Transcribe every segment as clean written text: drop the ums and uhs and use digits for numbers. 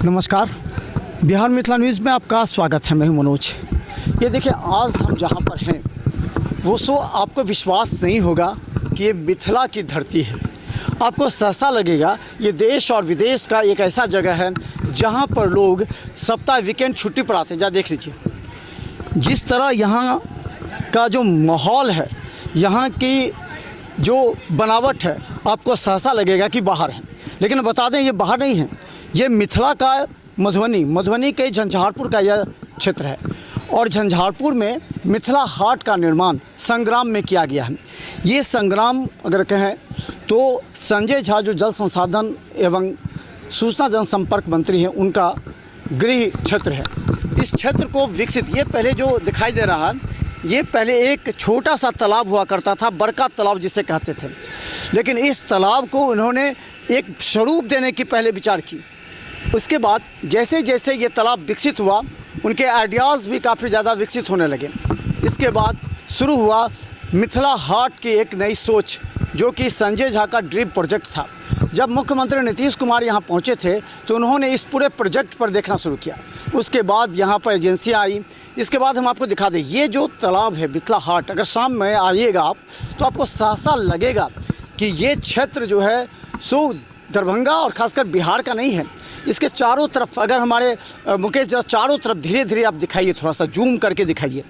नमस्कार, बिहार मिथिला न्यूज़ में आपका स्वागत है। मैं हूं मनोज। ये देखिए, आज हम जहां पर हैं वो सो आपको विश्वास नहीं होगा कि ये मिथिला की धरती है। आपको सहसा लगेगा ये देश और विदेश का एक ऐसा जगह है जहां पर लोग सप्ताह वीकेंड छुट्टी पर आते हैं। जा देख लीजिए जिस तरह यहाँ का जो माहौल है, यहाँ की जो बनावट है, आपको सहसा लगेगा कि बाहर है। लेकिन बता दें, ये बाहर नहीं है, ये मिथिला का मधुबनी के झंझारपुर का यह क्षेत्र है। और झंझारपुर में मिथिला हाट का निर्माण संग्राम में किया गया है। ये संग्राम अगर कहें तो संजय झा जो जल संसाधन एवं सूचना जनसंपर्क मंत्री हैं, उनका गृह क्षेत्र है। इस क्षेत्र को विकसित, ये पहले जो दिखाई दे रहा है, ये पहले एक छोटा सा तालाब हुआ करता था, बड़का तालाब जिसे कहते थे। लेकिन इस तालाब को उन्होंने एक स्वरूप देने की पहले विचार की। उसके बाद जैसे जैसे ये तालाब विकसित हुआ, उनके आइडियाज़ भी काफ़ी ज़्यादा विकसित होने लगे। इसके बाद शुरू हुआ मिथिला हाट की एक नई सोच, जो कि संजय झा का ड्रीम प्रोजेक्ट था। जब मुख्यमंत्री नीतीश कुमार यहाँ पहुँचे थे तो उन्होंने इस पूरे प्रोजेक्ट पर देखना शुरू किया। उसके बाद यहाँ पर एजेंसियाँ आई। इसके बाद हम आपको दिखा दें, ये जो तालाब है मिथिला हाट, अगर शाम में आइएगा आप तो आपको सहसा लगेगा कि ये क्षेत्र जो है सो दरभंगा और ख़ासकर बिहार का नहीं है। इसके चारों तरफ अगर हमारे मुकेश जरा चारों तरफ धीरे धीरे आप दिखाइए, थोड़ा सा जूम करके दिखाइए।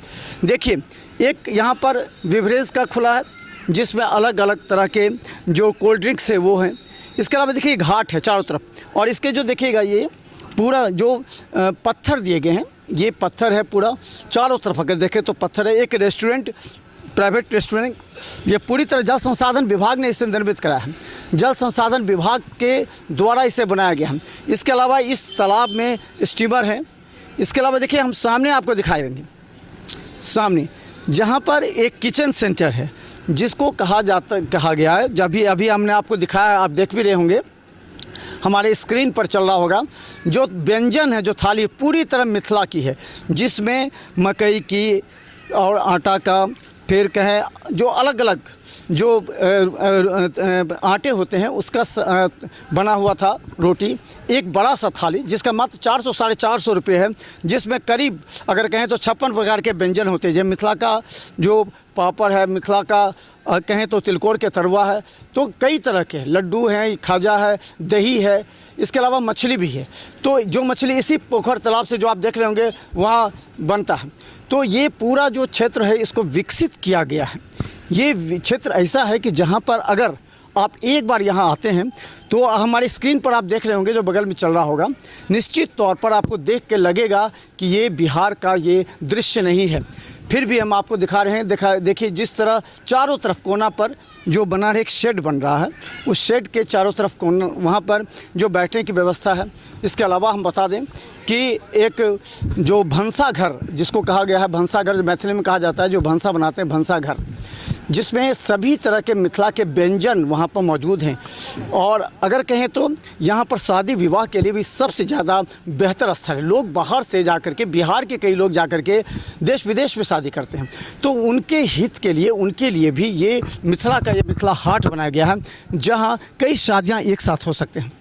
देखिए, एक यहाँ पर बिवरेज का खुला है जिसमें अलग अलग तरह के जो कोल्ड ड्रिंक्स है वो हैं। इसके अलावा देखिए घाट है चारों तरफ, और इसके जो देखिएगा ये पूरा जो पत्थर दिए गए हैं, ये पत्थर है पूरा चारों तरफ। अगर देखें तो पत्थर है। एक रेस्टोरेंट, प्राइवेट रेस्टोरेंट, ये पूरी तरह जल संसाधन विभाग ने इसे निर्मित कराया है। जल संसाधन विभाग के द्वारा इसे बनाया गया है। इसके अलावा इस तालाब में स्टीमर है। इसके अलावा देखिए, हम सामने आपको दिखाई देंगे, सामने जहाँ पर एक किचन सेंटर है जिसको कहा गया है, जब भी अभी हमने आपको दिखाया, आप देख भी रहे होंगे, हमारे स्क्रीन पर चल रहा होगा। जो व्यंजन है, जो थाली पूरी तरह मिथिला की है, जिसमें मकई की और आटा का, फिर कहें जो अलग अलग जो आटे होते हैं उसका बना हुआ था रोटी। एक बड़ा सा थाली जिसका मात्र 400 साढ़े 400 रुपये है, जिसमें करीब अगर कहें तो 56 प्रकार के व्यंजन होते हैं। जैसे मिथिला का जो पापड़ है, मिथिला का कहें तो तिलकोर के तरुआ है, तो कई तरह के लड्डू हैं, खाजा है, दही है। इसके अलावा मछली भी है। तो जो मछली इसी पोखर तालाब से जो आप देख रहे होंगे वहाँ बनता है। तो ये पूरा जो क्षेत्र है इसको विकसित किया गया है। ये क्षेत्र ऐसा है कि जहाँ पर अगर आप एक बार यहाँ आते हैं तो हमारी स्क्रीन पर आप देख रहे होंगे जो बगल में चल रहा होगा, निश्चित तौर पर आपको देख के लगेगा कि ये बिहार का ये दृश्य नहीं है। फिर भी हम आपको दिखा रहे हैं। देखिए जिस तरह चारों तरफ कोना पर जो बना है, एक शेड बन रहा है, उस शेड के चारों तरफ कोना वहाँ पर जो बैठने की व्यवस्था है। इसके अलावा हम बता दें कि एक जो भंसा घर जिसको कहा गया है, भंसा घर मैथिली में कहा जाता है, जो भंसा बनाते हैं भंसा घर, जिसमें सभी तरह के मिथिला के व्यंजन वहाँ पर मौजूद हैं। और अगर कहें तो यहाँ पर शादी विवाह के लिए भी सबसे ज़्यादा बेहतर स्थल है। लोग बाहर से जाकर के, बिहार के कई लोग जाकर के देश विदेश में शादी करते हैं, तो उनके हित के लिए, उनके लिए भी ये मिथिला का ये मिथिला हाट बनाया गया है, जहाँ कई शादियाँ एक साथ हो सकते हैं।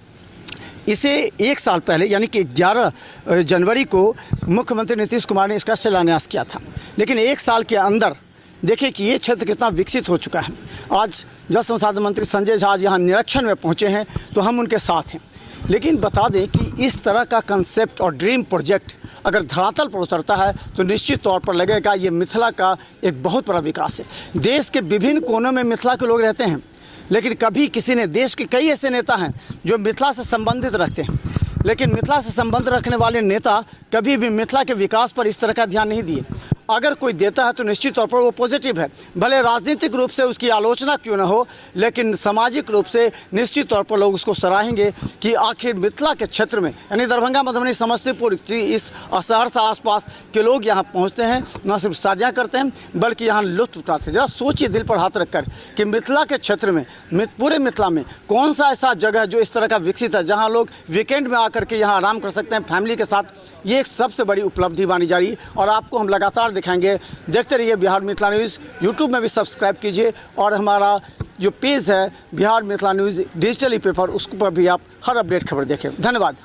इसे एक साल पहले यानी कि 11 जनवरी को मुख्यमंत्री नीतीश कुमार ने इसका शिलान्यास किया था। लेकिन एक साल के अंदर देखिए कि ये क्षेत्र कितना विकसित हो चुका है। आज जल संसाधन मंत्री संजय झा यहाँ निरीक्षण में पहुँचे हैं तो हम उनके साथ हैं। लेकिन बता दें कि इस तरह का कंसेप्ट और ड्रीम प्रोजेक्ट अगर धरातल पर उतरता है तो निश्चित तौर पर लगेगा ये मिथिला का एक बहुत बड़ा विकास है। देश के विभिन्न कोनों में मिथिला के लोग रहते हैं, लेकिन कभी किसी ने, देश के कई ऐसे नेता हैं जो मिथिला से संबंधित रखते हैं, लेकिन मिथिला से संबंध रखने वाले नेता कभी भी मिथिला के विकास पर इस तरह का ध्यान नहीं दिए। अगर कोई देता है तो निश्चित तौर पर वो पॉजिटिव है, भले राजनीतिक रूप से उसकी आलोचना क्यों न हो, लेकिन सामाजिक रूप से निश्चित तौर पर लोग उसको सराहेंगे कि आखिर मिथिला के क्षेत्र में यानी दरभंगा, मधुबनी, समस्तीपुर, इस शहर से आसपास के लोग यहाँ पहुँचते हैं, न सिर्फ शादियाँ करते हैं बल्कि यहाँ लुत्फ उठाते हैं। जरा सोचिए दिल पर हाथ रखकर कि मिथिला के क्षेत्र में, पूरे मिथिला में कौन सा ऐसा जगह जो इस तरह का विकसित है, जहाँ लोग वीकेंड में आकर के यहाँ आराम कर सकते हैं फैमिली के साथ। ये एक सबसे बड़ी उपलब्धि मानी जा रही है और आपको हम लगातार दिखाएंगे। देखते रहिए बिहार मिथिला न्यूज़। यूट्यूब में भी सब्सक्राइब कीजिए और हमारा जो पेज है Bihar Mithila news digital paper, उस पर भी आप हर अपडेट खबर देखें। धन्यवाद।